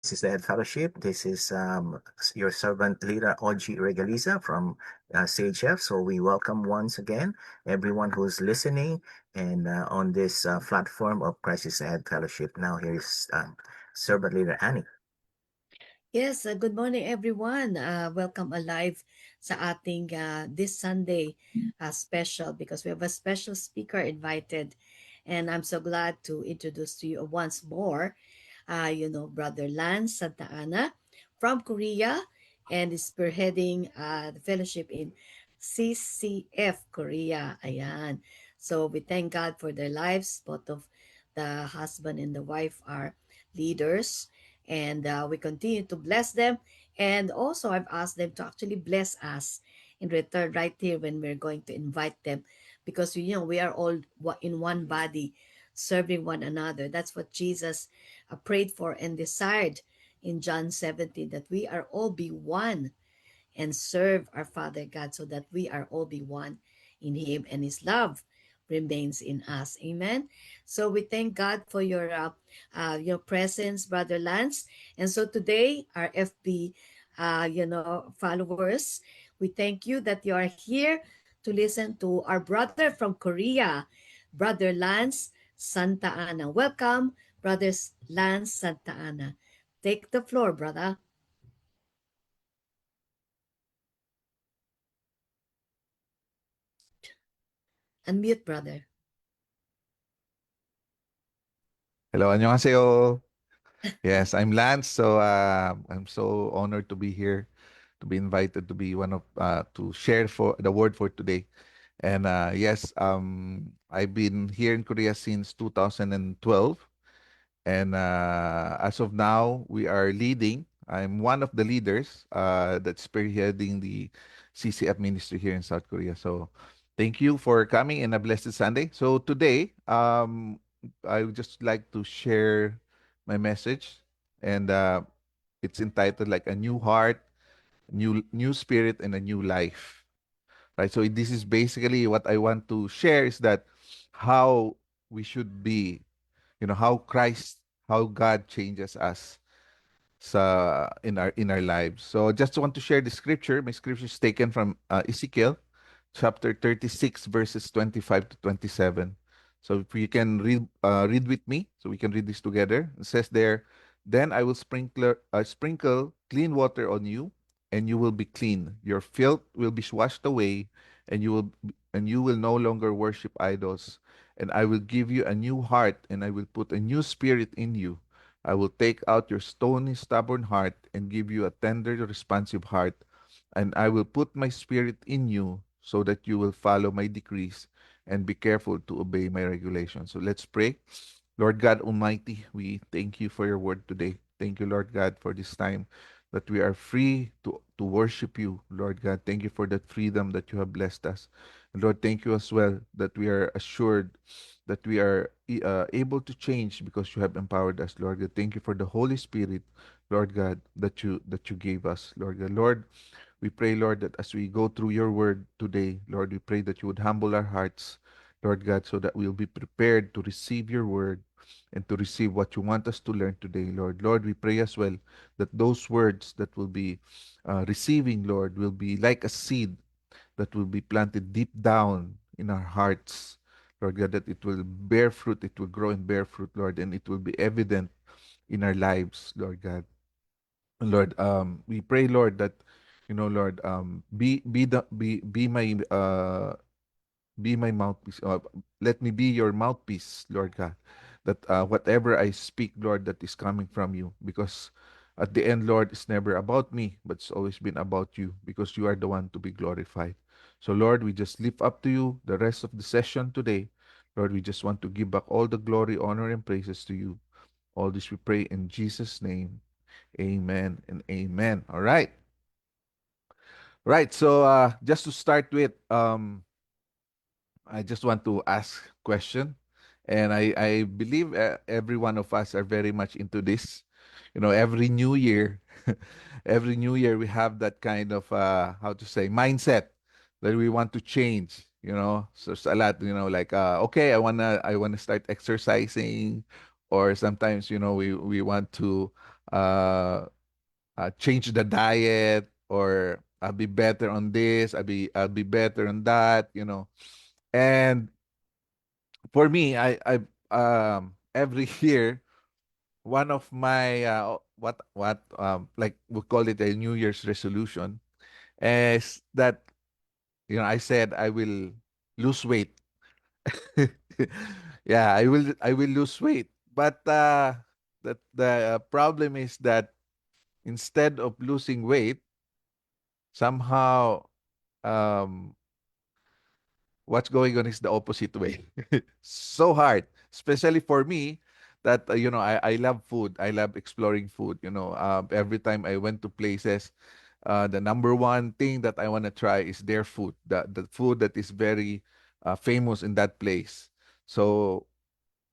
This is the Ed Fellowship. This is your servant leader, Oji Regaliza from CHF. So we welcome once again everyone who's listening and on this platform of Crisis Ed Fellowship. Now here's servant leader Annie. Yes, good morning everyone. Welcome alive sa ating this Sunday special because we have a special speaker invited, and I'm so glad to introduce to you once more, Brother Lance Santa Ana from Korea, and is spearheading the fellowship in CCF Korea. Ayan. So we thank God for their lives. Both of the husband and the wife are leaders, and we continue to bless them. And also, I've asked them to actually bless us in return right here when we're going to invite them, because we are all in one body, serving one another. That's what Jesus prayed for and desired in John 17, that we are all be one and serve our Father God, so that we are all be one in Him and His love remains in us. Amen. So we thank God for your presence, Brother Lance. And so today, our FB, followers, we thank you that you are here to listen to our brother from Korea, Brother Lance Santa Ana. Welcome, Brothers Lance Santa Ana. Take the floor, brother. Unmute, brother. Hello, 안녕하세요. Yes, I'm Lance. So I'm so honored to be here, to be invited to be one of to share for the word for today. And yes, I've been here in Korea since 2012, and as of now, we are leading. I'm one of the leaders that's spearheading the CCF ministry here in South Korea. So thank you for coming in a blessed Sunday. So today, I would just like to share my message, and it's entitled like a new heart, new spirit, and a new life. Right. So this is basically what I want to share is that how we should be, how Christ, how God changes us in our lives. So just want to share the scripture. My scripture is taken from Ezekiel chapter 36 verses 25 to 27. So if you can read with me, so we can read this together. It says there, then I will sprinkle clean water on you, and you will be clean. Your filth will be washed away, and you will no longer worship idols. And I will give you a new heart, and I will put a new spirit in you. I will take out your stony, stubborn heart and give you a tender, responsive heart. And I will put my spirit in you so that you will follow my decrees and be careful to obey my regulations. So let's pray. Lord God Almighty, we thank you for your word today. Thank you, Lord God, for this time that we are free to worship you, Lord God. Thank you for that freedom that you have blessed us. And Lord, thank you as well that we are assured that we are able to change because you have empowered us, Lord God. Thank you for the Holy Spirit, Lord God, that you gave us, Lord God. Lord, we pray, Lord, that as we go through your word today, Lord, we pray that you would humble our hearts, Lord God, so that we'll be prepared to receive your word and to receive what you want us to learn today, Lord. Lord, we pray as well that those words that will be receiving, Lord, will be like a seed that will be planted deep down in our hearts, Lord God, that it will bear fruit, it will grow and bear fruit, Lord, and it will be evident in our lives, Lord God. Lord, we pray, Lord, that Lord, be my mouthpiece. Let me be your mouthpiece, Lord God. That whatever I speak, Lord, that is coming from you, because at the end, Lord, it's never about me, but it's always been about you, because you are the one to be glorified. So, Lord, we just lift up to you the rest of the session today. Lord, we just want to give back all the glory, honor, and praises to you. All this we pray in Jesus' name. Amen and amen. All right. Right. So just to start with, I just want to ask question, and I believe every one of us are very much into this. Every new year, every new year we have that kind of how to say mindset that we want to change. So it's a lot. Like okay, I wanna start exercising, or sometimes we want to uh, change the diet, or I'll be better on this, I'll be better on that, And for me, I every year, one of my what like we call it a New Year's resolution is that I said I will lose weight. Yeah, I will lose weight. But the problem is that instead of losing weight, somehow um what's going on is the opposite way. So hard, especially for me that I love food. I love exploring food. Every time I went to places, the number one thing that I want to try is their food, the food that is very famous in that place. So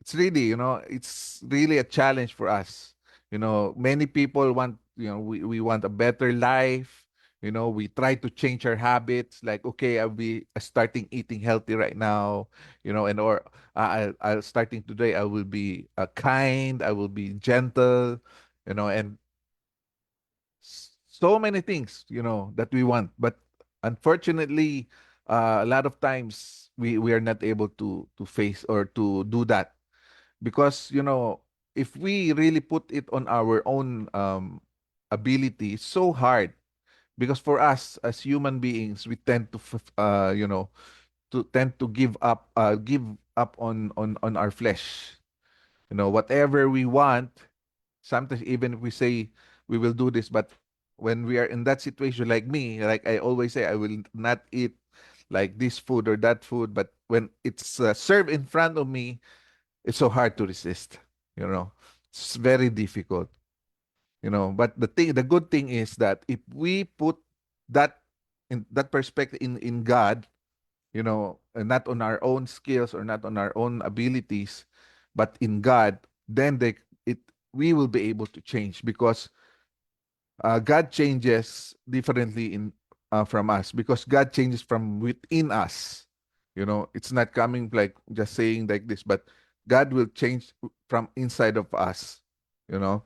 it's really a challenge for us. Many people want, we want a better life. We try to change our habits. Like, okay, I'll be starting eating healthy right now, and or I'll starting today. I will be kind. I will be gentle, and so many things, that we want. But unfortunately, a lot of times we are not able to face or to do that, because if we really put it on our own ability, it's so hard, because for us as human beings, we tend to give up on our flesh. Whatever we want, sometimes even if we say we will do this, but when we are in that situation, like me, like I always say, I will not eat like this food or that food, but when it's served in front of me, it's so hard to resist. you know it's very difficult. But the good thing is that if we put that in that perspective in God, and not on our own skills or not on our own abilities, but in God, then it we will be able to change, because God changes differently in from us, because God changes from within us. It's not coming like just saying like this, but God will change from inside of us. You know,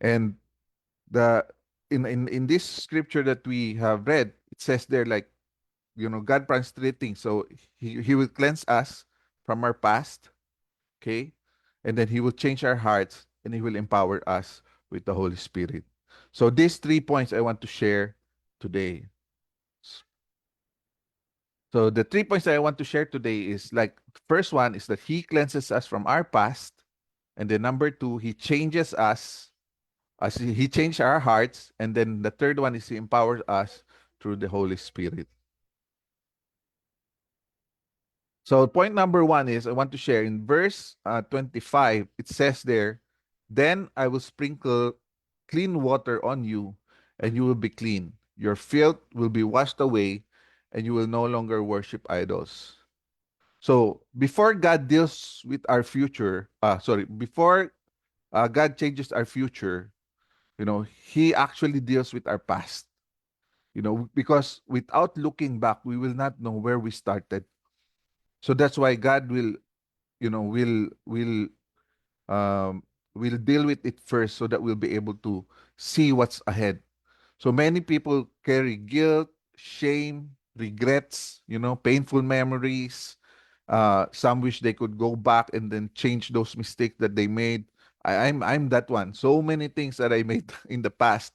and the in this scripture that we have read, it says there, like, God plans three things. So he will cleanse us from our past, okay, and then he will change our hearts, and he will empower us with the Holy Spirit. So these 3 points I want to share today. So the 3 points that I want to share today is, like, first one is that he cleanses us from our past, and then number two, he changes us, as he changed our hearts, and then the third one is he empowers us through the Holy Spirit. So point number one is, I want to share in verse 25. It says there, "Then I will sprinkle clean water on you, and you will be clean. Your filth will be washed away, and you will no longer worship idols." So before God deals with our future, before God changes our future, He actually deals with our past. Because without looking back, we will not know where we started. So that's why God will, you know, um, will deal with it first, so that we'll be able to see what's ahead. So many people carry guilt, shame, regrets, painful memories. Some wish they could go back and then change those mistakes that they made. I'm that one. So many things that I made in the past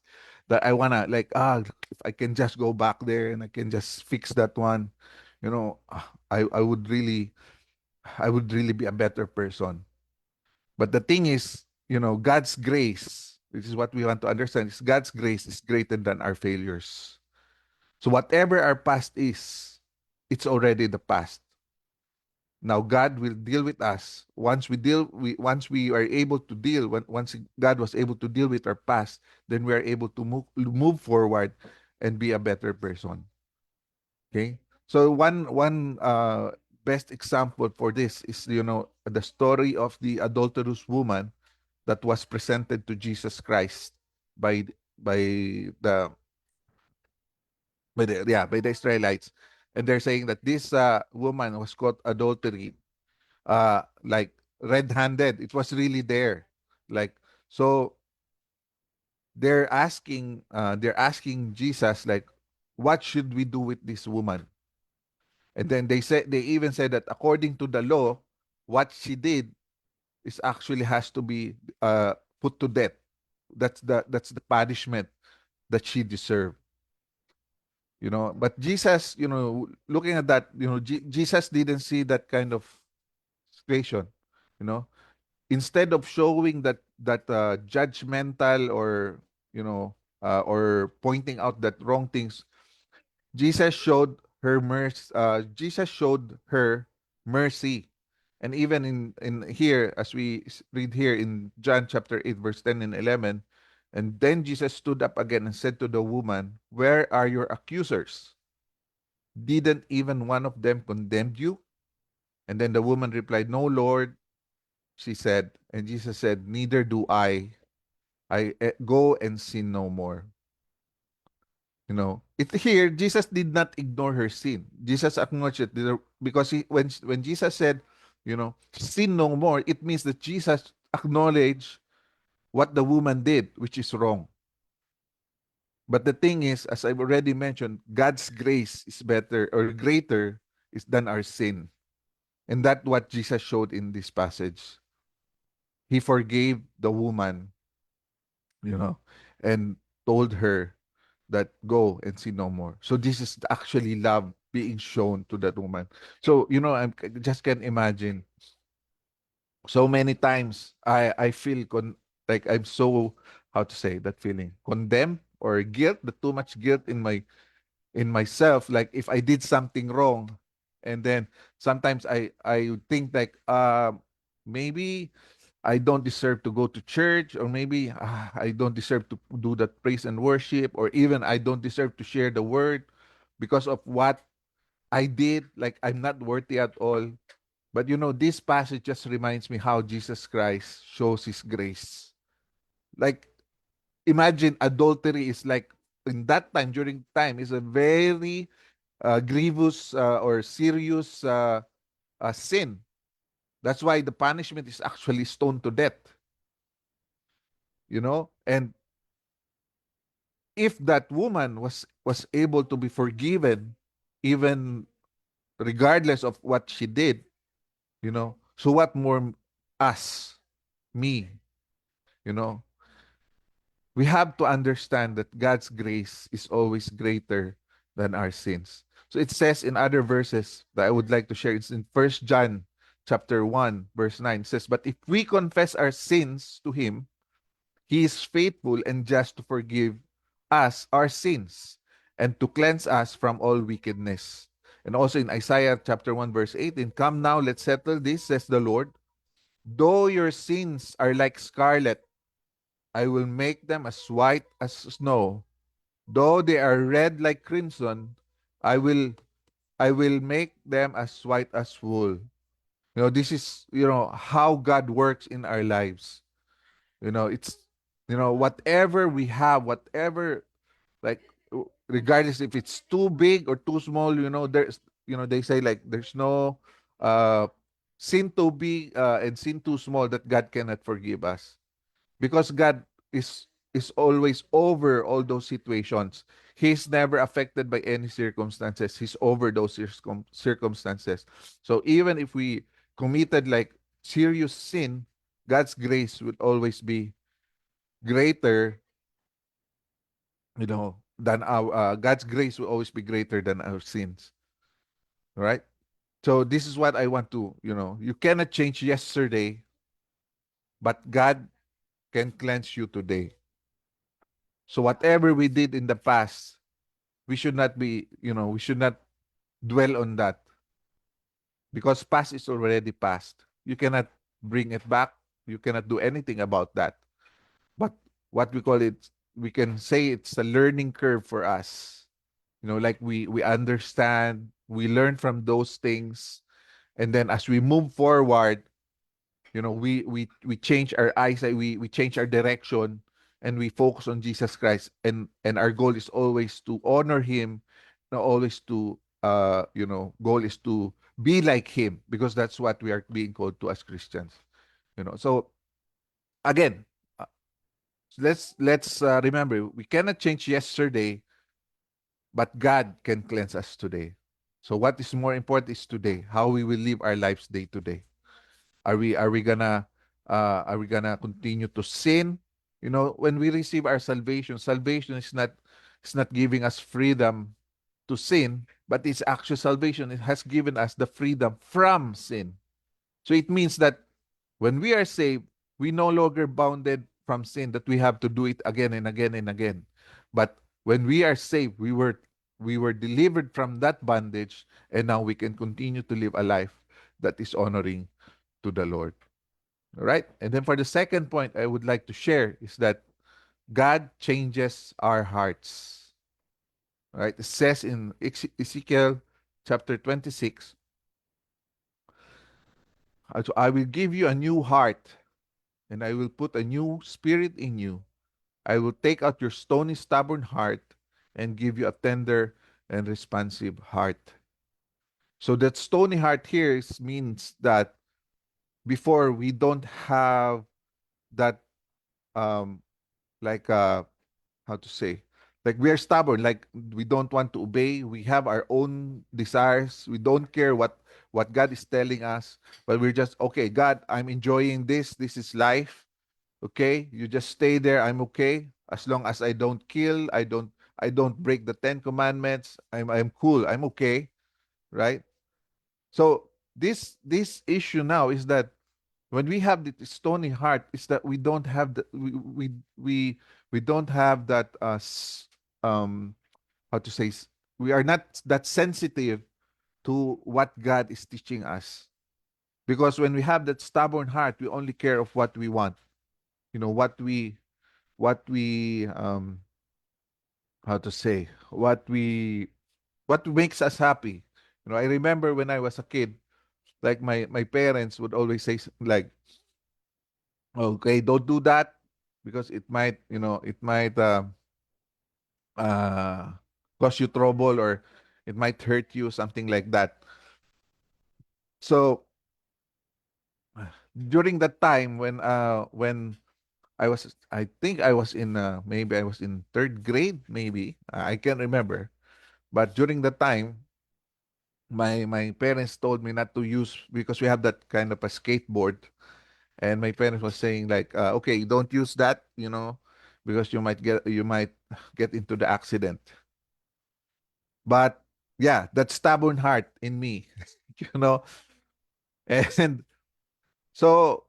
that I wanna, like, if I can just go back there and I can just fix that one, I would really be a better person. But the thing is, God's grace, which is what we want to understand, is God's grace is greater than our failures. So whatever our past is, it's already the past. Now God will deal with us once we are able to once God was able to deal with our past, then we are able to move forward and be a better person. Okay? So one best example for this is, the story of the adulterous woman that was presented to Jesus Christ by by the by the Israelites. And they're saying that this woman was caught adultery, like, red-handed. It was really there. Like, so they're asking Jesus like, what should we do with this woman? And then they even said that according to the law, what she did is actually has to be put to death. That's the punishment that she deserved. But Jesus, looking at that, Jesus didn't see that kind of situation. You know, Instead of showing that judgmental or pointing out that wrong things, Jesus showed her mercy. Jesus showed her mercy, and even in here, as we read here in John chapter 8, verse 10 and 11, and then Jesus stood up again and said to the woman, "Where are your accusers? Didn't even one of them condemn you?" And then the woman replied, "No, Lord," she said, and Jesus said, "Neither do I. Go and sin no more." Here Jesus did not ignore her sin. Jesus acknowledged it because when Jesus said, sin no more, it means that Jesus acknowledged what the woman did, which is wrong. But the thing is, as I've already mentioned, God's grace is better or greater is than our sin. And that's what Jesus showed in this passage. He forgave the woman, you know, and told her that go and sin no more. So this is actually love being shown to that woman. So, I just can imagine so many times I feel like I'm so, how to say that feeling, condemned or guilt, the too much guilt in myself, like if I did something wrong. And then sometimes I would think like maybe I don't deserve to go to church, or maybe I don't deserve to do that praise and worship, or even I don't deserve to share the word because of what I did. Like I'm not worthy at all. But this passage just reminds me how Jesus Christ shows his grace. Like imagine adultery is like in that time, during time, is a very grievous or serious sin. That's why the punishment is actually stoned to death. And if that woman was able to be forgiven, even regardless of what she did, so what more us, me, you know, we have to understand that God's grace is always greater than our sins. So it says in other verses that I would like to share. It's in First John chapter 1, verse 9. It says, "But if we confess our sins to him, he is faithful and just to forgive us our sins and to cleanse us from all wickedness." And also in Isaiah chapter 1, verse 18, "Come now, let's settle this, says the Lord. Though your sins are like scarlet, I will make them as white as snow. Though they are red like crimson, I will I will make them as white as wool." This is, how God works in our lives. It's, whatever we have, whatever, like, regardless if it's too big or too small, there's, they say like there's no uh sin too big and sin too small that God cannot forgive us, because God is always over all those situations. He's never affected by any circumstances. He's over those circumstances. So even if we committed like serious sin, God's grace will always be greater, than our God's grace will always be greater than our sins. Right? So this is what I want to, you cannot change yesterday, but God can cleanse you today. So whatever we did in the past, we should not dwell on that, because past is already past. You cannot bring it back. You cannot do anything about that. But what we call it, we can say it's a learning curve for us. Like we understand, we learn from those things, and then as we move forward, we change our eyesight, we change our direction, and we focus on Jesus Christ, and our goal is always to honor him, always to goal is to be like him, because that's what we are being called to as Christians. So again, Let's remember, we cannot change yesterday, but God can cleanse us today. So what is more important is today, how we will live our lives day to day. Are we gonna continue to sin? When we receive our salvation, salvation is not giving us freedom to sin, but it's actual salvation. It has given us the freedom from sin. So it means that when we are saved, we no longer bounded from sin that we have to do it again and again and again. But when we are saved, we were delivered from that bondage, and now we can continue to live a life that is honoring to the Lord. All right? And then for the second point I would like to share is that God changes our hearts. All right? It says in Ezekiel chapter 26, "So I will give you a new heart, and I will put a new spirit in you. I will take out your stony, stubborn heart and give you a tender and responsive heart." So that stony heart here means that before we don't have that, um like, how to say, like, we are stubborn, like we don't want to obey, we have our own desires, we don't care what God is telling us, but we're just, okay, God, I'm enjoying this is life. Okay, you just stay there, I'm okay, as long as I don't kill, I don't break the 10 commandments, I'm cool, I'm okay, right? So this issue now is that when we have the stony heart, is that we don't have the we don't have that, um how to say, we are not that sensitive to what God is teaching us, because when we have that stubborn heart, we only care of what we want, what we how to say, what makes us happy. I remember when I was a kid, like, my parents would always say, like, okay, don't do that because it might uh cause you trouble, or it might hurt you, something like that. So during that time, when I think I was in, maybe I was in third grade, maybe I can't remember, but during the time, my parents told me not to use, because we have that kind of a skateboard, and my parents was saying, like, okay, don't use that, because you might get into the accident. But yeah, that stubborn heart in me, you know and so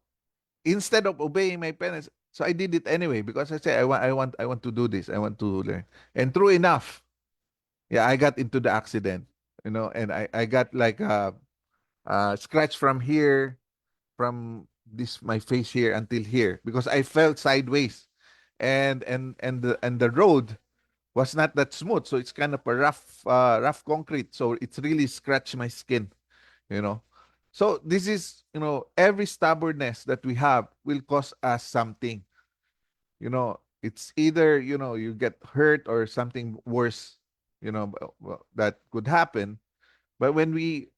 instead of obeying my parents, so I did it anyway, because I say, I want to do this, I want to learn. And true enough, yeah, I got into the accident, and I got, like, scratch from here, from this my face here until here, because I fell sideways, and the road was not that smooth, so it's kind of a rough concrete, so it's really scratched my skin, you know. So this is, every stubbornness that we have will cause us something. It's either, you get hurt or something worse, well, that could happen. But when we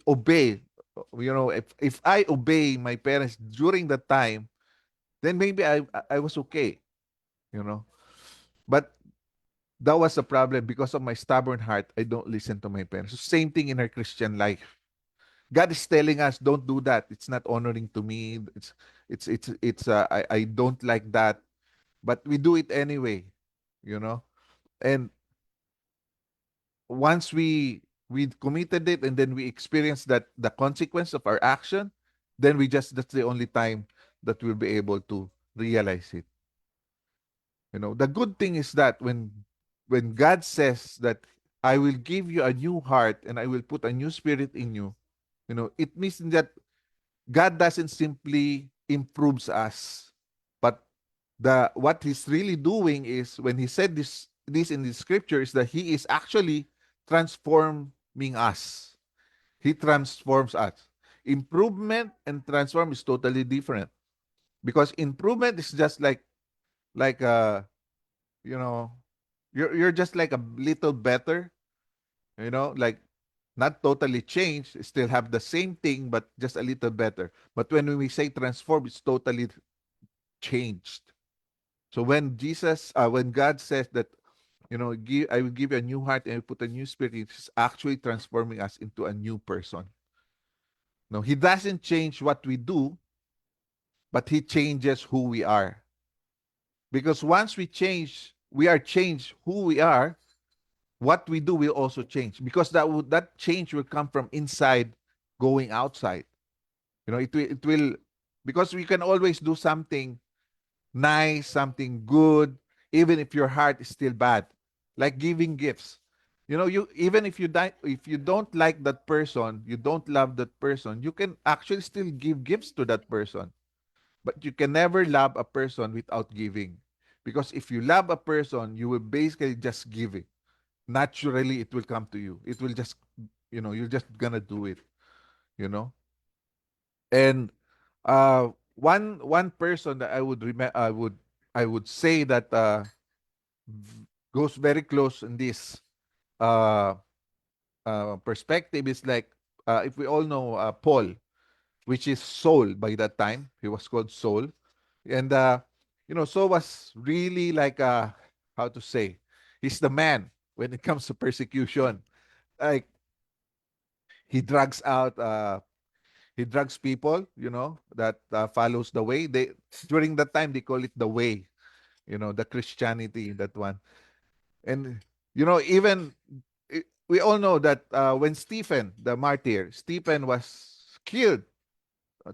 obey, if I obey my parents during that time, then maybe I was okay, you know. But that was a problem, because of my stubborn heart. I don't listen to my parents. So same thing in our Christian life. God is telling us, don't do that. It's not honoring to me. I don't like that, but we do it anyway, you know. And once we committed it, and then we experience that the consequence of our action, then that's the only time that we'll be able to realize it. The good thing is that when God says that, I will give you a new heart and I will put a new spirit in you, it means that God doesn't simply improves us, but the what he's really doing is, when he said this in the scripture, is that he is actually transforming us. He transforms us. Improvement and transform is totally different, because improvement is just like you know you're just like a little better, like, not totally changed, still have the same thing, but just a little better. But when we say transform, it's totally changed. So when God says that, I will give you a new heart and I will put a new spirit, it's actually transforming us into a new person. No, He doesn't change what we do, but He changes who we are. Because once we are changed who we are, what we do will also change. Because that change will come from inside going outside. It will because we can always do something nice, something good, even if your heart is still bad. Like giving gifts. You even if you don't like that person, you don't love that person, you can actually still give gifts to that person. But you can never love a person without giving. Because if you love a person, you will basically just give it. Naturally, it will come to you. It will just, you're just gonna do it, you know? And one person that I would say that goes very close in this uh, perspective is like, if we all know Paul, which is Saul by that time. He was called Saul. And Saul was really like how to say, he's the man when it comes to persecution. Like he drags out he drugs people, that follows the way. They During that time they call it the way, the Christianity, that one. And even we all know that when Stephen, the martyr, Stephen was killed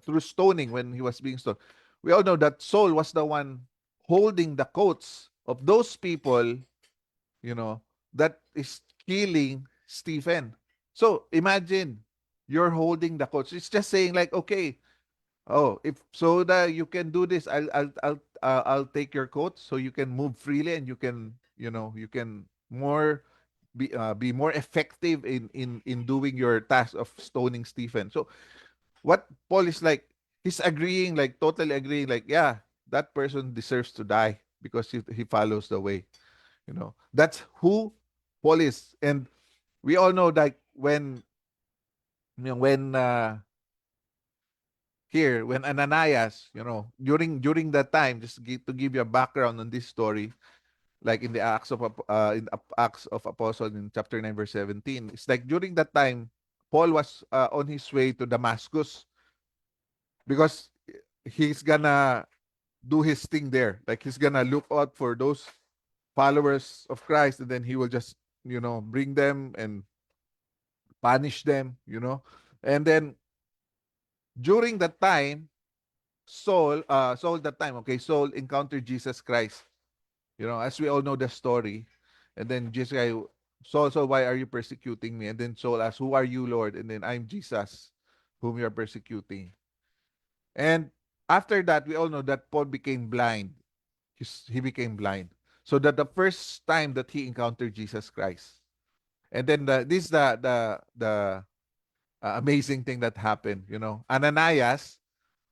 through stoning when he was being stoned. We all know that Saul was the one holding the coats of those people, you know, that is killing Stephen. So imagine you're holding the coats. It's just saying like, okay, oh, if so that you can do this, I'll take your coat so you can move freely and you can more be more effective in doing your task of stoning Stephen. So what Paul is like, he's agreeing, like totally agreeing, like, yeah, that person deserves to die because he follows the way. That's who Paul is. And we all know that when here when Ananias, during that time, to give you a background on this story, like in the Acts of Apostle in chapter 9 verse 17, it's like during that time Paul was on his way to Damascus because he's gonna do his thing there. Like he's gonna look out for those followers of Christ, and then he will just bring them and punish them. And then during that time, Saul that time, okay, Saul encountered Jesus Christ. As we all know the story. And then Jesus Christ, Saul, why are you persecuting me? And then Saul asked, who are you, Lord? And then, I'm Jesus, whom you are persecuting. And after that, we all know that Paul became blind. He became blind. So that the first time that he encountered Jesus Christ. And then this is the amazing thing that happened. Ananias,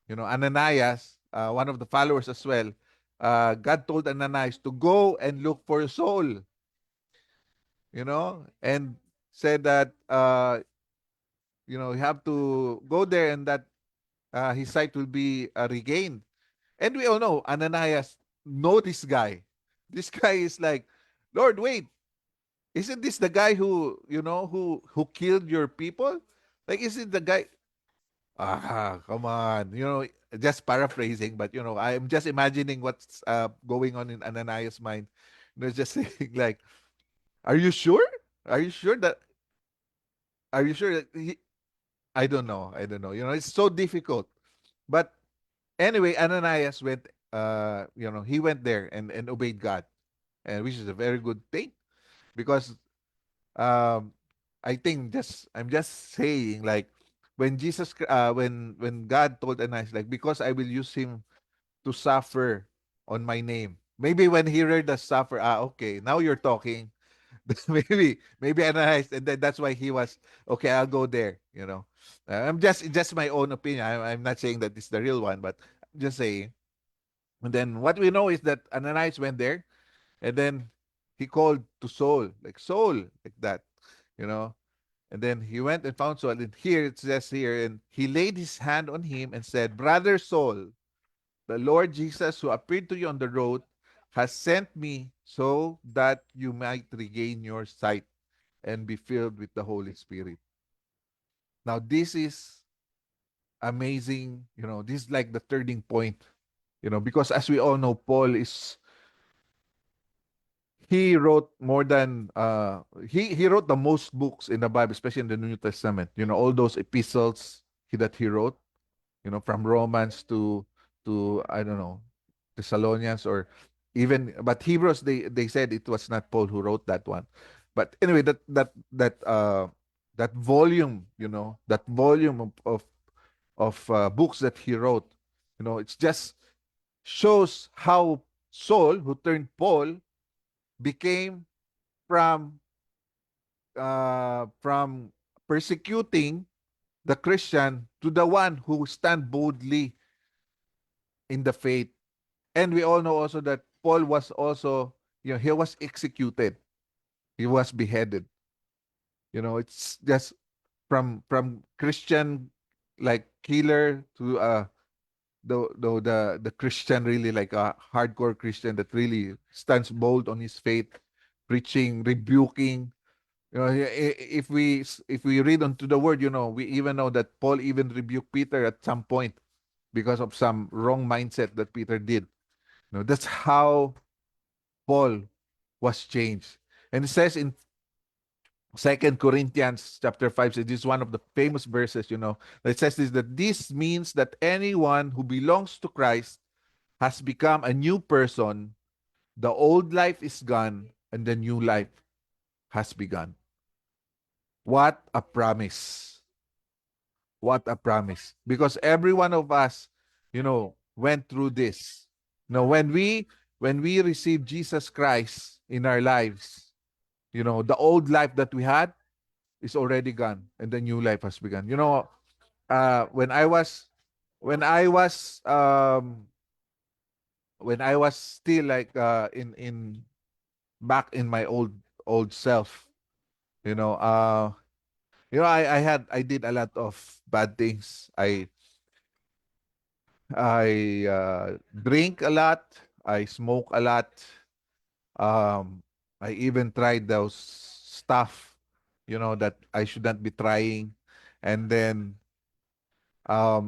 one of the followers as well, God told Ananias to go and look for Saul, and said that, you have to go there and that his sight will be regained. And we all know Ananias know this guy. This guy is like, Lord, wait, isn't this the guy who killed your people? Like, is it the guy? Come on. Just paraphrasing, but I'm just imagining what's going on in Ananias' mind. Just saying like, are you sure? Are you sure that? Are you sure that he? I don't know. I don't know. It's so difficult. But anyway, Ananias went. He went there and obeyed God, and which is a very good thing because um I think I'm just saying like when God told Ananias like, because I will use him to suffer on my name. Maybe when he heard the suffer, okay, now you're talking. Maybe Ananias, and then that's why he was okay. I'll go there. I'm just my own opinion. I'm not saying that it's the real one, but I'm just saying. And then what we know is that Ananias went there, and then he called to Saul, like that, you know. And then he went and found Saul. And here it says here, and he laid his hand on him and said, Brother Saul. the Lord Jesus who appeared to you on the road has sent me so that you might regain your sight and be filled with the Holy Spirit. Now, this is amazing. This is like the turning point, because as we all know, Paul he wrote more than he wrote the most books in the Bible, especially in the New Testament. All those epistles that he wrote, from Romans to I don't know, Thessalonians, or even, but Hebrews, they said it was not Paul who wrote that one. But anyway, that volume, that volume of books that he wrote, it's just shows how Saul, who turned Paul, became from from persecuting the Christian to the one who stand boldly in the faith. And we all know also that Paul was also, he was executed. He was beheaded. It's just from Christian like killer to the Christian, really like a hardcore Christian that really stands bold on his faith, preaching, rebuking. If we read onto the word, we even know that Paul even rebuked Peter at some point because of some wrong mindset that Peter did. That's how Paul was changed. And it says in Second Corinthians chapter 5, so this is one of the famous verses, that says this, that this means that anyone who belongs to Christ has become a new person. The old life is gone and the new life has begun. What a promise. What a promise. Because every one of us, went through this. When we receive Jesus Christ in our lives, the old life that we had is already gone and the new life has begun. When I was when I was when I was still like in back in my old self, you know, uh I did a lot of bad things. I drink a lot, I smoke a lot. I even tried those stuff, that I should not be trying. And then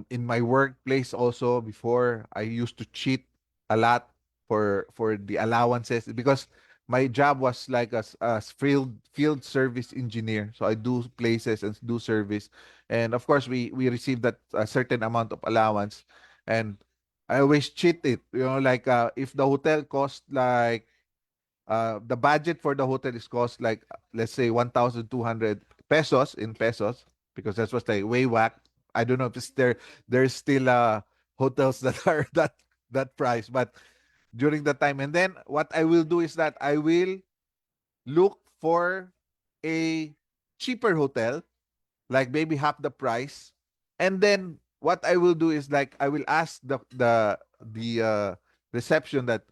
in my workplace also before, I used to cheat a lot for the allowances because my job was like a field service engineer. So I do places and do service, and of course we receive that a certain amount of allowance, and I always cheat it. Like if the hotel cost like the budget for the hotel is cost like let's say 1,200 pesos in pesos, because that's what's like way whack. I don't know if there's still hotels that are that price, but during the time, and then what I will do is that I will look for a cheaper hotel, like maybe half the price, and then what I will do is like I will ask the reception that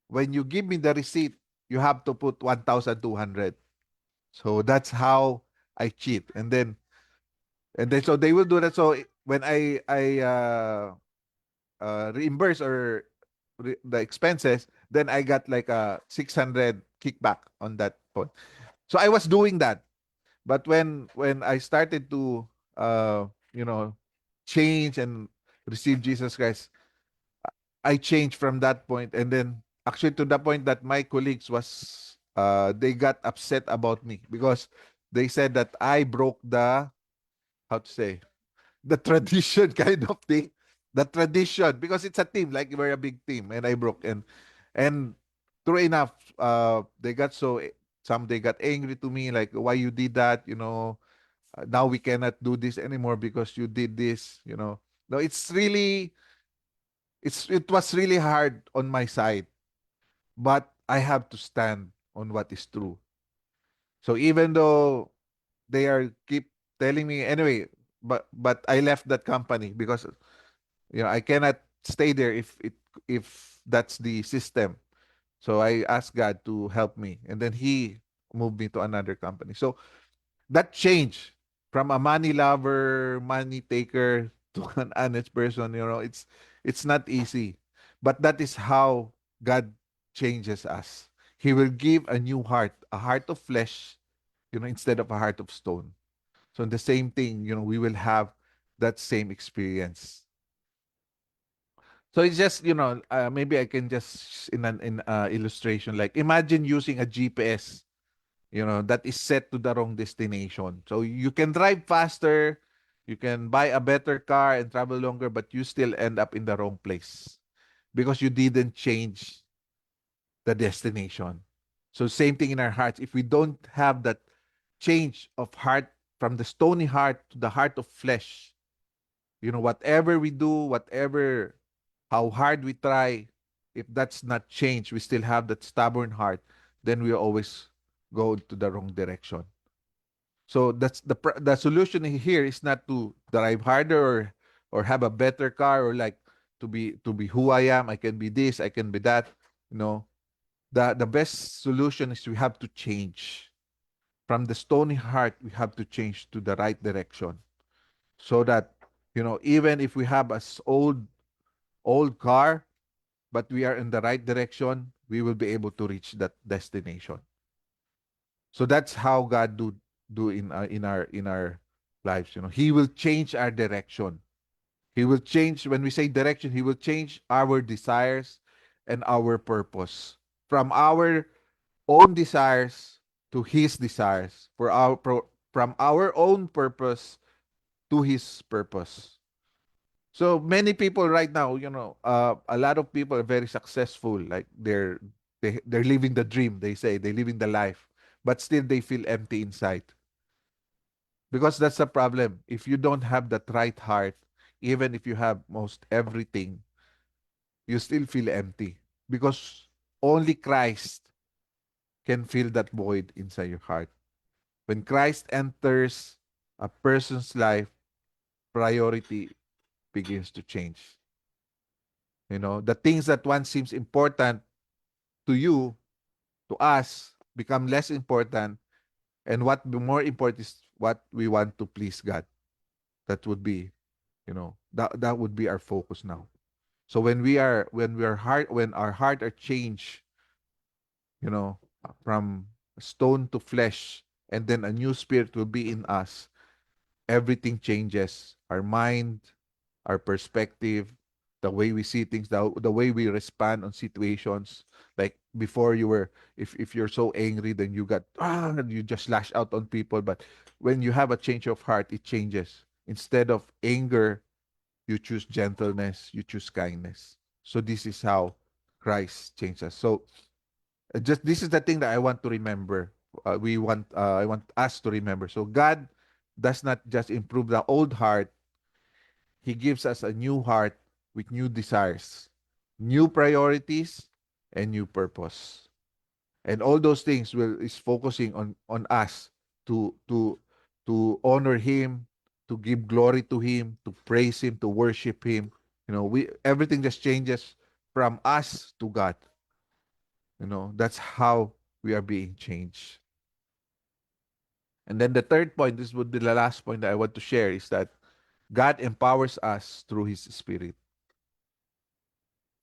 when you give me the receipt, you have to put 1,200. So that's how I cheat. And then so they will do that. So when I reimburse or the expenses, then I got like a 600 kickback on that point. So I was doing that. But when I started to uh you know change and receive Jesus Christ, I changed from that point, and then actually to the point that my colleagues was they got upset about me because they said that I broke the, how to say, the tradition kind of thing. The tradition, because it's a team, like we're a big team, and I broke, and true enough, they got some they got angry to me, like why you did that, now we cannot do this anymore because you did this, no, it was really hard on my side, but I have to stand on what is true. So even though they are keep telling me anyway, but I left that company because I cannot stay there if that's the system. So I asked God to help me, and then He moved me to another company. So that changed from a money lover, money taker to an honest person. It's not easy. But that is how God changes us. He will give a new heart, a heart of flesh, instead of a heart of stone. So in the same thing, we will have that same experience. So it's just, maybe I can just in an illustration, like imagine using a GPS, that is set to the wrong destination. So you can drive faster, you can buy a better car and travel longer, but you still end up in the wrong place because you didn't change the destination. So same thing in our hearts. If we don't have that change of heart from the stony heart to the heart of flesh, whatever we do, whatever, how hard we try, if that's not changed, we still have that stubborn heart, then we always go to the wrong direction. So that's the solution here is not to drive harder or have a better car or like to be who I am. I can be this, I can be that. You know, the best solution is we have to change from the stony heart. We have to change to the right direction, so that even if we have a old car, but we are in the right direction, we will be able to reach that destination. So that's how God do in our lives. He will change our direction. He will change. When we say direction, He will change our desires and our purpose from our own desires to His desires, from our own purpose to His purpose. So many people right now, a lot of people are very successful. Like they're living the dream. They say they're living the life, but still they feel empty inside, because that's the problem. If you don't have that right heart, even if you have most everything, you still feel empty, because only Christ can fill that void inside your heart. When Christ enters a person's life, priority begins to change. The things that once seems important to you, to us, become less important, and what more important is what we want to please God. That would be, that would be our focus now. So when our heart are changed, you know, from stone to flesh, and then a new spirit will be in us, everything changes. Our mind, our perspective, the way we see things, the way we respond on situations. Like before, if you're so angry, then you just lash out on people. But when you have a change of heart, it changes. Instead of anger, you choose gentleness, you choose kindness. So this is how Christ changed us. So just this is the thing that I want to remember. I want us to remember. So God does not just improve the old heart; He gives us a new heart with new desires, new priorities, and new purpose. And all those things is focusing on us to to honor Him, to give glory to Him, to praise Him, to worship Him. We everything just changes from us to God. That's how we are being changed. And then the third point, this would be the last point that I want to share, is that God empowers us through His Spirit.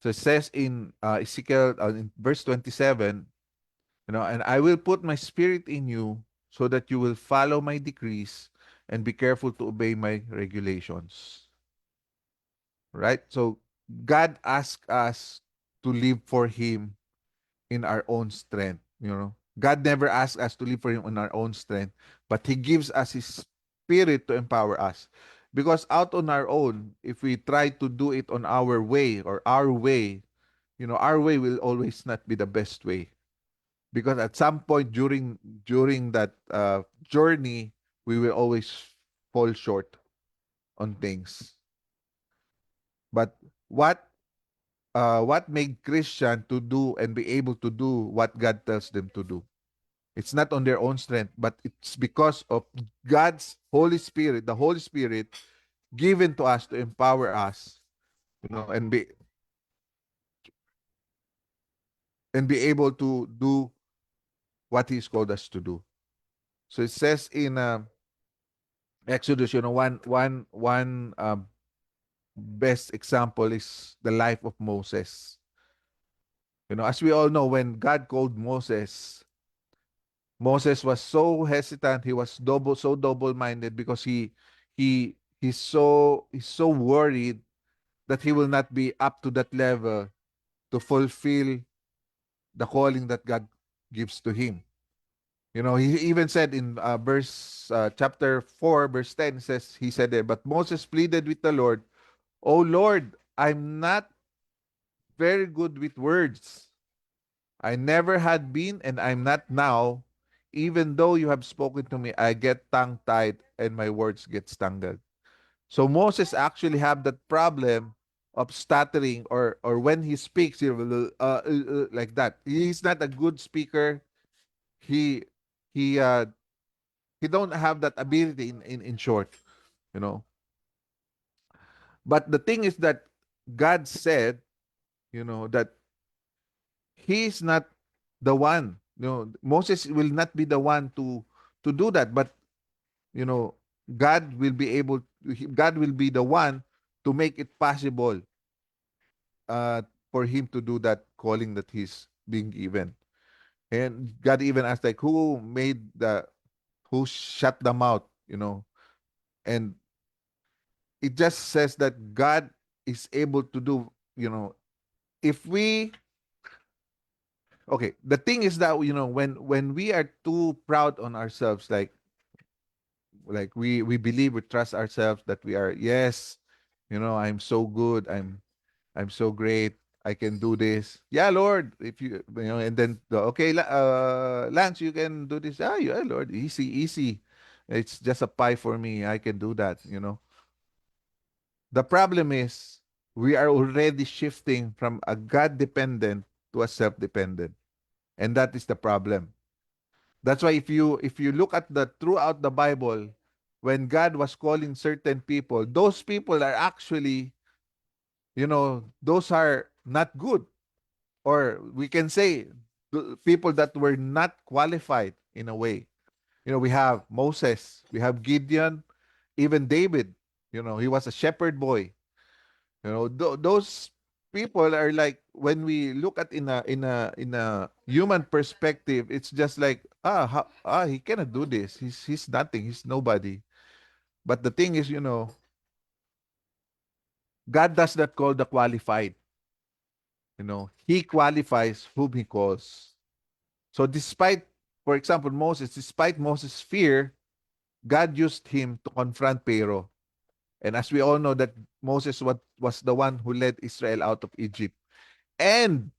So it says in Ezekiel in verse 27, and I will put my spirit in you so that you will follow my decrees and be careful to obey my regulations. Right? So God asks us to live for Him in our own strength. God never asks us to live for Him in our own strength, but He gives us His Spirit to empower us. Because out on our own, if we try to do it on our way, our way will always not be the best way. Because at some point during that journey, we will always fall short on things. But what made Christian to do and be able to do what God tells them to do? It's not on their own strength, but it's because of God's Holy Spirit, the Holy Spirit given to us to empower us, and be able to do what He's called us to do. So it says in Exodus, one best example is the life of Moses. As we all know, when God called Moses, Moses was so hesitant. He was so double-minded because he's so worried that he will not be up to that level to fulfill the calling that God gives to him. He even said in chapter 4, verse 10, he said there, but Moses pleaded with the Lord, "Oh Lord, I'm not very good with words. I never had been, and I'm not now. Even though you have spoken to me, I get tongue-tied and my words get stumbled." So Moses actually have that problem of stuttering, or when he speaks, he will like that. He's not a good speaker. He he uh he don't have that ability in short, you know. But the thing is that God said, that he's not the one. Moses will not be the one to do that, but you know, God will be able. God will be the one to make it possible uh, for him to do that calling that he's being given. And God even asked, like, who shut the mouth, and it just says that God is able to do, if we, okay, the thing is that, when we are too proud on ourselves, like we believe, we trust ourselves that we are, yes, I'm so good, I'm so great. I can do this. Yeah, Lord. If and then okay, Lance, you can do this. Ah, yeah, Lord, easy, easy. It's just a pie for me. I can do that. The problem is we are already shifting from a God dependent to a self dependent, and that is the problem. That's why if you look at the throughout the Bible, when God was calling certain people, those people are actually, those are not good, or we can say the people that were not qualified in a way. We have Moses, we have Gideon, even David. He was a shepherd boy. Those people are like, when we look at in a human perspective, it's just like, he cannot do this. He's nothing. He's nobody. But the thing is, God does not call the qualified. He qualifies whom he calls. So for example, despite Moses' fear, God used him to confront Pharaoh. And as we all know that Moses was the one who led Israel out of Egypt. And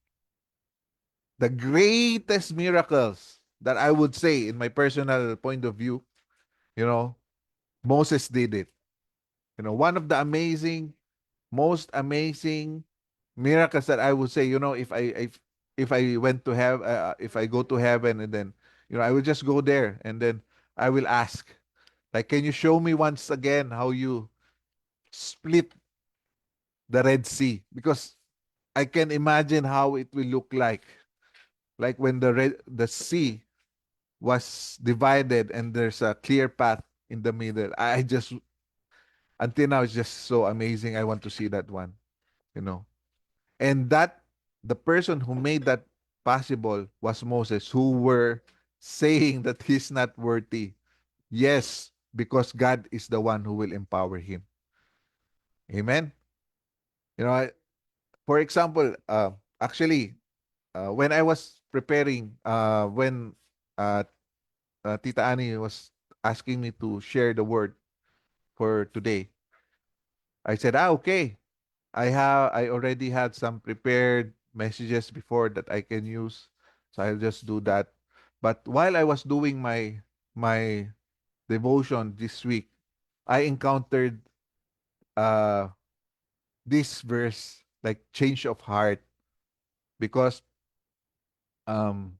the greatest miracles that I would say, in my personal point of view, you know, Moses did it. One of the most amazing miracles that I would say, if I went to have, if I go to heaven, and then, I will just go there, and then I will ask, like, can you show me once again how you split the Red Sea? Because I can imagine how it will look like when the sea was divided and there's a clear path in the middle. I just, until now, it's just so amazing. I want to see that one, you know. And the person who made that possible was Moses, who were saying that he's not worthy. Yes, because God is the one who will empower him. Amen. You know, for example, actually, when I was preparing, when uh, Tita Annie was asking me to share the word for today, I said, okay. I already had some prepared messages before that I can use, so I'll just do that. But while I was doing my devotion this week, I encountered uh this verse, like, change of heart, because um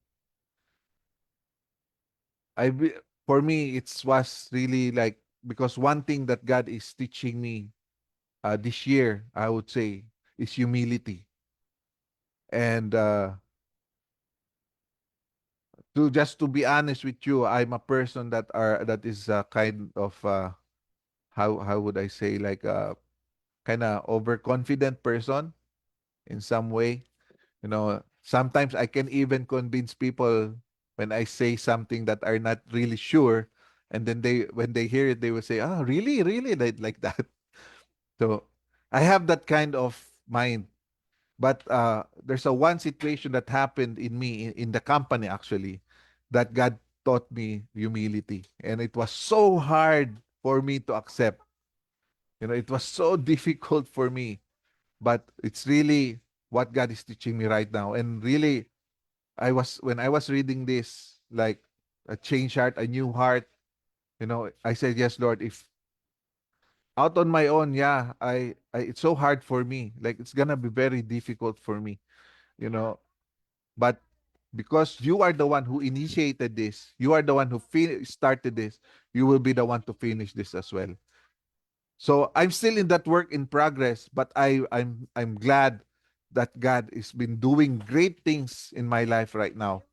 for me it was really like, because one thing that God is teaching me this year, I would say, is humility. And to be honest with you, I'm a person that is kind of how would I say, like, kind of overconfident person in some way. Sometimes I can even convince people when I say something that are not really sure, and then when they hear it, they will say, "Ah, really, really," like that. So I have that kind of mind. But there's a one situation that happened in me in the company actually, that God taught me humility, and it was so hard for me to accept. It was so difficult for me, but it's really what God is teaching me right now. And really, when I was reading this, like a change heart, a new heart, I said, yes, Lord, if out on my own, yeah, it's so hard for me. Like it's gonna be very difficult for me, you know. But because you are the one who initiated this, you are the one who started this, you will be the one to finish this as well. So I'm still in that work in progress, but I'm glad that God has been doing great things in my life right now.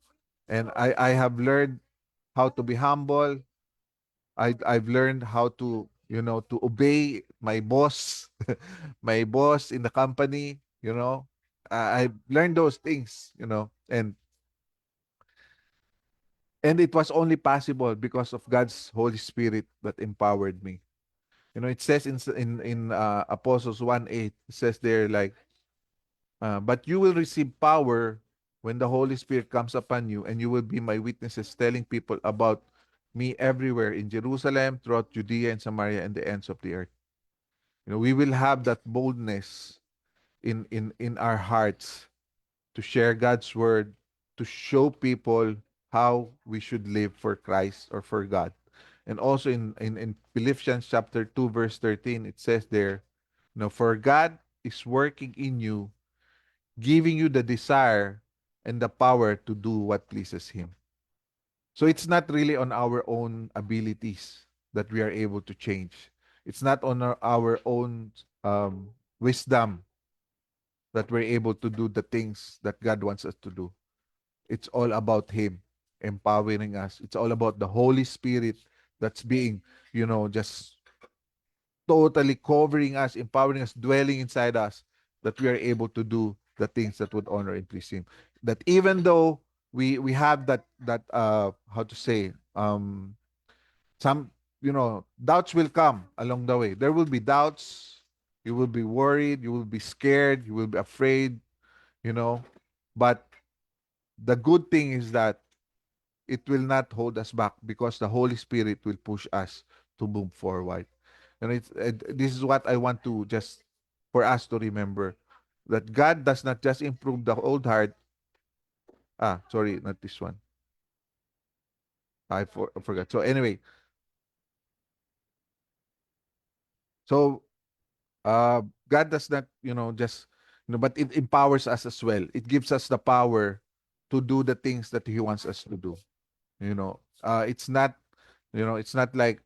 And I have learned how to be humble. I've learned how to, to obey my boss, my boss in the company, I've learned those things, and it was only possible because of God's Holy Spirit that empowered me. It says in Apostles 1:8, it says there, like, but you will receive power when the Holy Spirit comes upon you, and you will be my witnesses, telling people about me everywhere in Jerusalem, throughout Judea and Samaria, and the ends of the earth. We will have that boldness in our hearts to share God's word, to show people how we should live for Christ or for God. And also in Philippians chapter 2, verse 13, it says there, for God is working in you, giving you the desire and the power to do what pleases Him. So it's not really on our own abilities that we are able to change. It's not on our own wisdom that we're able to do the things that God wants us to do. It's all about Him empowering us. It's all about the Holy Spirit that's being, just totally covering us, empowering us, dwelling inside us, that we are able to do the things that would honor and please Him. That even though we have that how to say, some, doubts will come along the way. There will be doubts. You will be worried. You will be scared. You will be afraid. You know, but the good thing is that it will not hold us back, because the Holy Spirit will push us to move forward. And this is what I want to just for us to remember, that God does not just improve the old heart. Sorry, not this one. I forgot. So anyway, so God does not, just, but it empowers us as well. It gives us the power to do the things that He wants us to do. It's not, it's not like,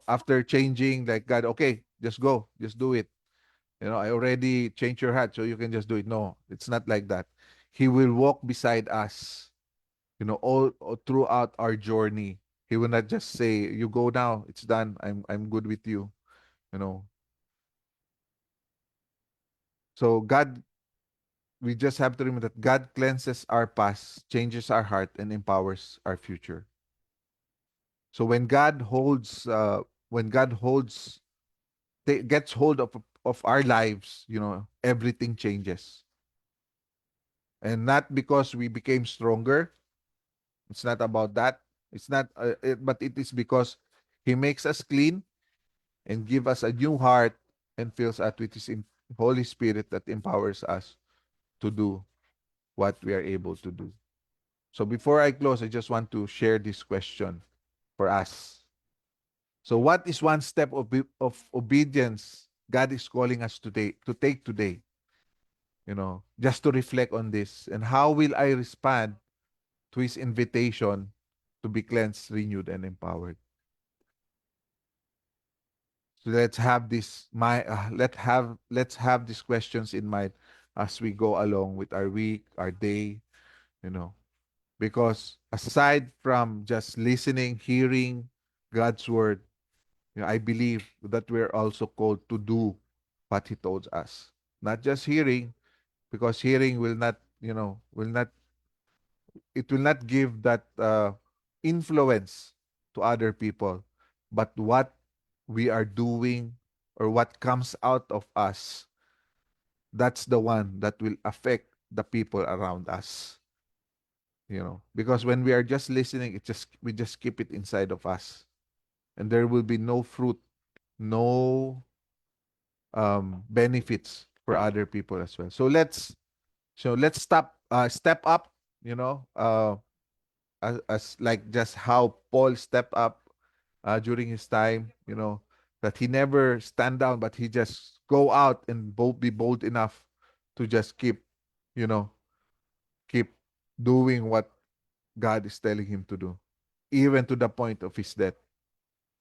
after changing, like, God, okay, just go, just do it. I already changed your heart, so you can just do it. No, it's not like that. He will walk beside us, all throughout our journey. He will not just say, "You go now, it's done. I'm good with you." You know. So God, we just have to remember that God cleanses our past, changes our heart, and empowers our future. So when God holds, gets hold of our lives, everything changes, and not because we became stronger. It's not about that. It's not, but it is because He makes us clean and give us a new heart, and fills us with His Holy Spirit that empowers us to do what we are able to do. So before I close, I just want to share this question for us. So what is one step of obedience God is calling us today to take today? Just to reflect on this, and how will I respond to His invitation to be cleansed, renewed, and empowered? So let's have these questions in mind as we go along with our week, our day, you know. Because aside from just listening, hearing God's word, I believe that we're also called to do. what he told us. Not just hearing, because hearing will not, it will not give that influence to other people, but what we are doing or what comes out of us, that's the one that will affect the people around us. Because when we are just listening, we just keep it inside of us, and there will be no fruit, no benefits for other people as well. So let's step up, you know as like just how Paul stepped up during his time, that he never stand down, but he just go out and be bold enough to just you know keep doing what God is telling him to do, even to the point of his death.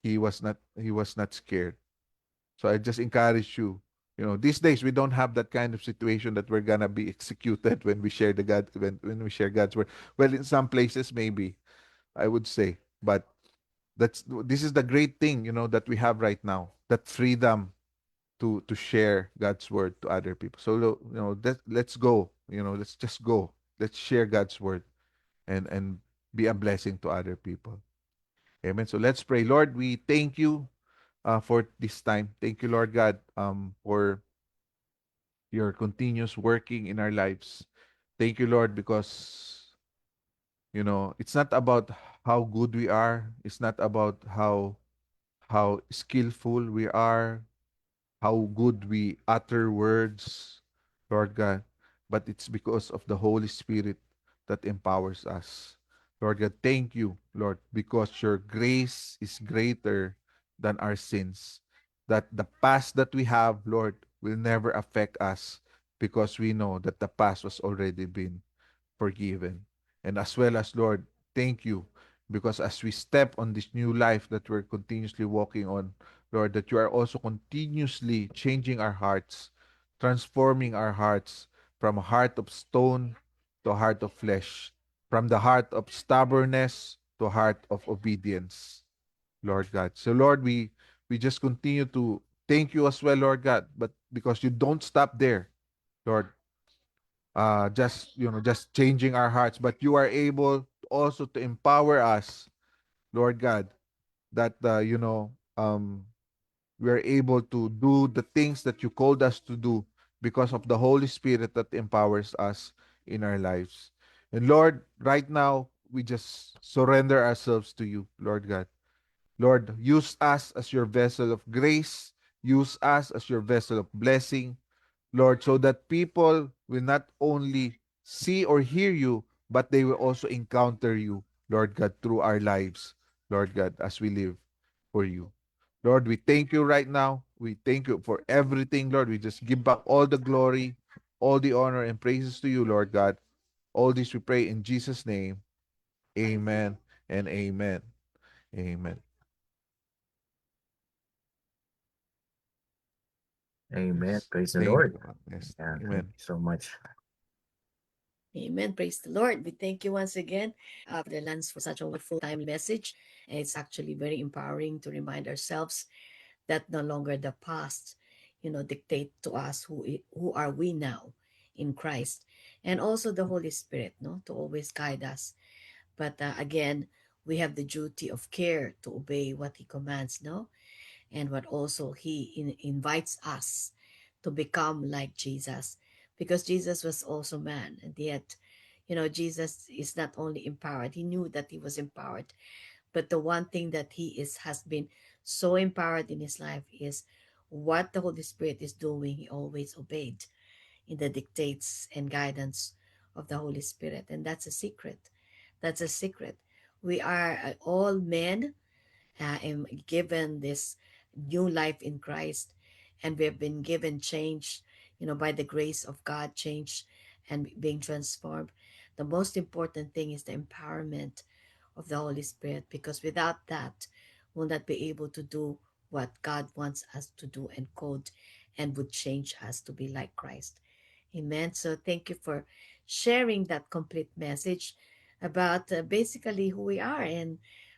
He was not scared. So I just encourage you. These days we don't have that kind of situation that we're gonna be executed when we share the God when we share God's word. Well, in some places maybe, I would say, but this is the great thing, that we have right now, that freedom to share God's word to other people. So let's go. Let's just go. Let's share God's word and be a blessing to other people. Amen. So let's pray. Lord, we thank you for this time. Thank you, Lord God, for your continuous working in our lives. Thank you, Lord, because it's not about how good we are. It's not about how skillful we are, how good we utter words, Lord God, but it's because of the Holy Spirit that empowers us. Lord God, thank you, Lord, because your grace is greater than our sins. That the past that we have, Lord, will never affect us because we know that the past was already been forgiven. And as well as, Lord, thank you because as we step on this new life that we're continuously walking on, Lord, that you are also continuously changing our hearts, transforming our hearts from a heart of stone to a heart of flesh, from the heart of stubbornness to a heart of obedience, Lord God. So, Lord, we just continue to thank you as well, Lord God, but because you don't stop there, Lord, just changing our hearts, but you are able also to empower us, Lord God, that we are able to do the things that you called us to do because of the Holy Spirit that empowers us in our lives. And Lord, right now we just surrender ourselves to you, Lord God. Lord, use us as your vessel of grace, use us as your vessel of blessing, Lord, so that people will not only see or hear you, but they will also encounter you, Lord God, through our lives, Lord God, as we live for you. Lord, we thank you right now. We thank you for everything, Lord. We just give back all the glory, all the honor, and praises to you, Lord God. All this we pray in Jesus' name. Amen and amen. Amen. Amen. Yes. Praise the Thank Lord. you. Yes. Yeah, thank Amen. you so much. Amen. Praise the Lord. We thank you once again, Brother Lance, for such a wonderful, timely message. And it's actually very empowering to remind ourselves that no longer the past, dictate to us who are we now in Christ, and also the Holy Spirit, no, to always guide us. But again, we have the duty of care to obey what He commands, no, and what also He invites us to become like Jesus, because Jesus was also man, and yet, Jesus is not only empowered; He knew that He was empowered, but the one thing that he is has been so empowered in his life is what the Holy Spirit is doing. He always obeyed in the dictates and guidance of the Holy Spirit. And that's a secret. That's a secret. We are all men and given this new life in Christ, and we have been given change, by the grace of God, change and being transformed. The most important thing is the empowerment of the Holy Spirit, because without that, we'll not be able to do what God wants us to do and called and would change us to be like Christ. Amen. So thank you for sharing that complete message about basically who we are and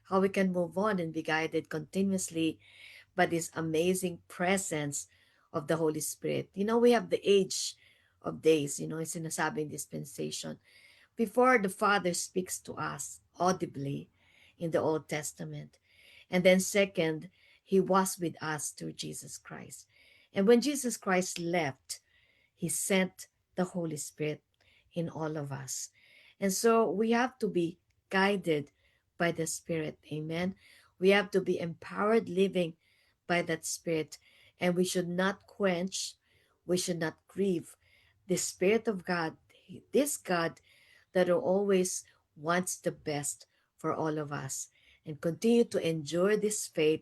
how we can move on and be guided continuously by this amazing presence of the Holy Spirit. We have the age of days, yung sinasabing dispensation. Before the Father speaks to us audibly in the Old Testament. And then second, he was with us through Jesus Christ. And when Jesus Christ left, he sent the Holy Spirit in all of us. And so we have to be guided by the Spirit. Amen. We have to be empowered living by that Spirit. And we should not quench, we should not grieve the Spirit of God, this God that always wants the best for all of us, and continue to endure this faith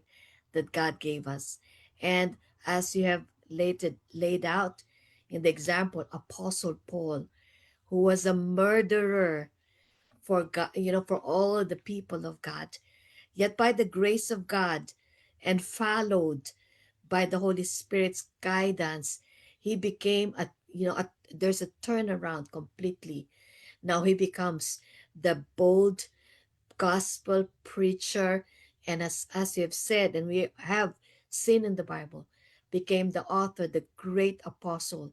that God gave us. And as you have laid out in the example, Apostle Paul, who was a murderer for God, for all the people of God, yet by the grace of God and followed by the Holy Spirit's guidance, he became there's a turnaround completely. Now he becomes the bold gospel preacher, and as you have said, and we have seen in the Bible, became the author, the great apostle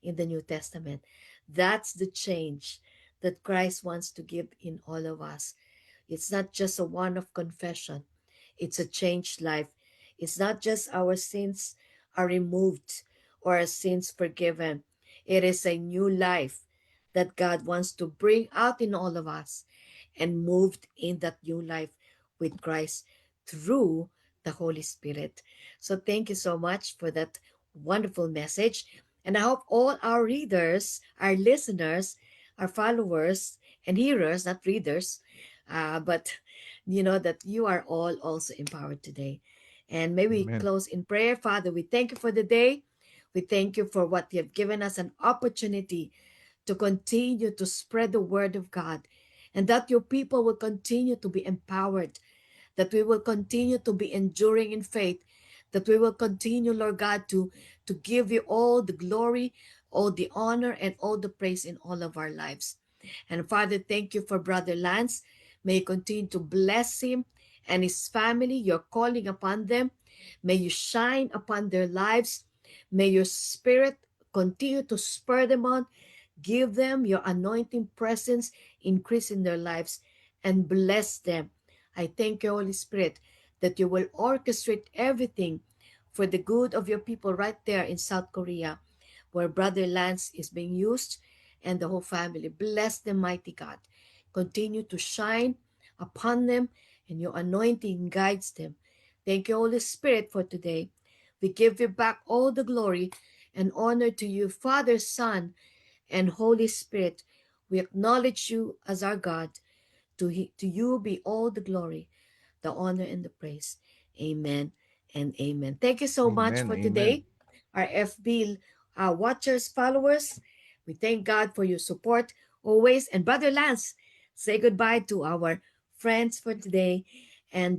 in the New Testament. That's the change that Christ wants to give in all of us. It's not just a one-off confession, it's a changed life. It's not just our sins are removed or our sins forgiven. It is a new life that God wants to bring out in all of us, and moved in that new life with Christ through the Holy Spirit. So thank you so much for that wonderful message. And I hope all our readers, our listeners, our followers and hearers, not readers, but that you are all also empowered today. And may we Amen. close in prayer. Father, we thank you for the day. We thank you for what you have given us, an opportunity to continue to spread the word of God, and that your people will continue to be empowered, that we will continue to be enduring in faith, that we will continue, Lord God, to give you all the glory, all the honor, and all the praise in all of our lives. And Father, thank you for Brother Lance. May you continue to bless him and his family. You're calling upon them. May you shine upon their lives. May your spirit continue to spur them on. Give them your anointing presence, increase in their lives, and bless them. I thank you, Holy Spirit, that you will orchestrate everything for the good of your people right there in South Korea, where Brother Lance is being used, and the whole family. Bless them, mighty God. Continue to shine upon them, and your anointing guides them. Thank you, Holy Spirit, for today. We give you back all the glory and honor to you, Father, Son, and Holy Spirit. We acknowledge you as our God. To you be all the glory, the honor, and the praise. Amen and amen. Thank you so much Amen. for Amen. today, our FB watchers, followers. We thank God for your support always. And Brother Lance, say goodbye to our friends for today. And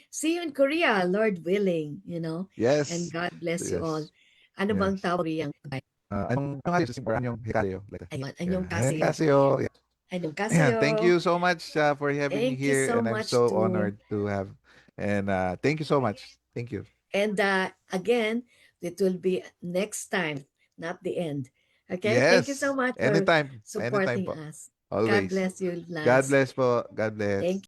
see you in Korea, Lord willing. And Yes. God bless you all. Yes. Ano bang Yes. tawag Korean? Anong nga yung or anyong hikayo? Like that. Ayun, Yeah. anyong kaseo. Annyeonghaseyo. Yeah. Anyong Yeah. Thank kaseo. you so much for having me Thank you here, so and I'm much so too. honored to have. And thank you so much. Thank you. And again, it will be next time, not the end. Okay? Thank you so Yes. much for Anytime. Anytime supporting po. us. God Always. bless you, God Lance. bless po. God bless. Thank